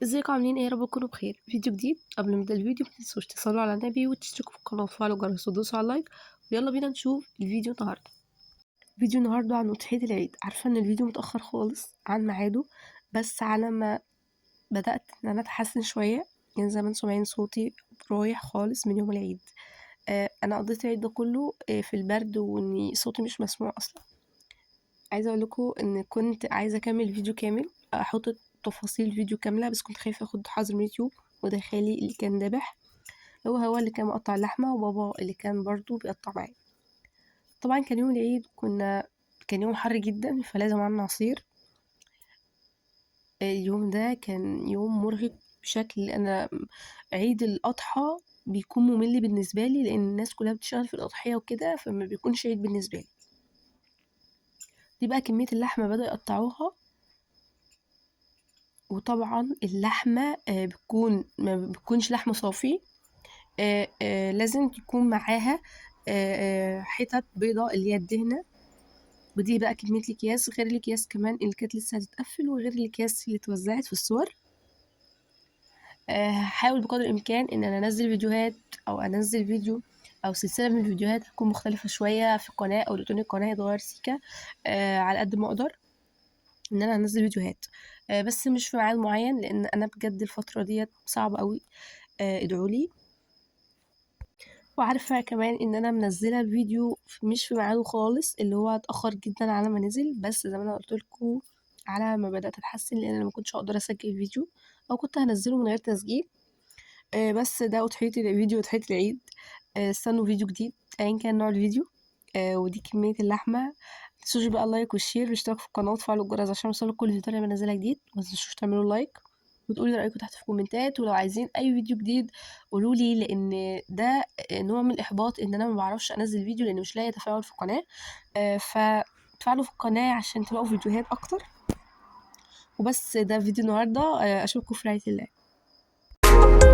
ازيكم عاملين ايه؟ يا رب تكونوا بخير. فيديو جديد. قبل ما نبدا الفيديو متنسوش تصلوا على النبي وتشتركوا في القناه وتفعلوا الجرس وتدوسوا على اللايك. ويلا بينا نشوف الفيديو النهارده. فيديو النهارده عن اضحيه العيد. عارفه ان الفيديو متاخر خالص عن ميعاده، بس على ما بدات ان انا اتحسن شويه، يعني زي ما انتم سامعين صوتي رايح خالص من يوم العيد. انا قضيت العيد ده كله في البرد، واني صوتي مش مسموع اصلا. عايزه اقول لكم ان كنت عايزه اكمل الفيديو كامل، احط تفاصيل الفيديو كامله، بس كنت خايفه اخد حظر من يوتيوب. وده خالي اللي كان ذابح، هو اللي كان مقطع اللحمه، وبابا اللي كان برضو بيقطع معايا. طبعا كان يوم العيد، كان يوم حر جدا، فلازم عملنا عصير. اليوم ده كان يوم مرهق بشكل. انا عيد الاضحى بيكون ممل بالنسبه لي، لان الناس كلها بتشتغل في الاضحيه وكده، فما بيكونش عيد بالنسبه لي. دي بقى كميه اللحمه بدأوا يقطعوها. وطبعا اللحمه ما بتكونش لحمه صافي. لازم تكون معاها حتت بيضة اللي هي الدهنة. ودي بقى كمية الأكياس، غير الأكياس كمان اللي كانت لسه هتتقفل، وغير الأكياس اللي اتوزعت في الصور. هحاول بقدر الإمكان إن أنا أنزل فيديوهات، أو أنزل فيديو أو سلسلة من الفيديوهات تكون مختلفة شوية في القناة، أو روتين القناة يتغير سيكا على قد ما أقدر إن أنا أنزل فيديوهات. بس مش في ميعاد معين، لأن أنا بجد الفترة ديت صعبة قوي. ادعولي. وعارفة كمان ان انا منزله الفيديو مش في ميعاده خالص، اللي هو اتاخر جدا على ما نزل، بس زي ما انا قلت لكم على ما بدات اتحسن، لان انا ما كنتش اقدر اسجل فيديو، او كنت هنزله من غير تسجيل. بس ده اضحيه الفيديو، اضحيه العيد. استنوا فيديو جديد ايا كان نوع الفيديو. ودي كميه اللحمه. متنسوش بقى اللايك والشير والاشتراك في القناه وتفعلوا الجرس عشان يوصلوا كل فيديو اللي بنزلها جديد. متنسوش تعملوا لايك وتقولي رأيكم تحت في الكومنتات. ولو عايزين اي فيديو جديد قولولي، لان ده نوع من الاحباط ان انا ما بعرفش انزل فيديو لان مش لاقيه تفاعل في القناه. فتفعلوا في القناه عشان تلاقوا فيديوهات اكتر. وبس ده فيديو النهارده. اشوفكم في رعايه الله.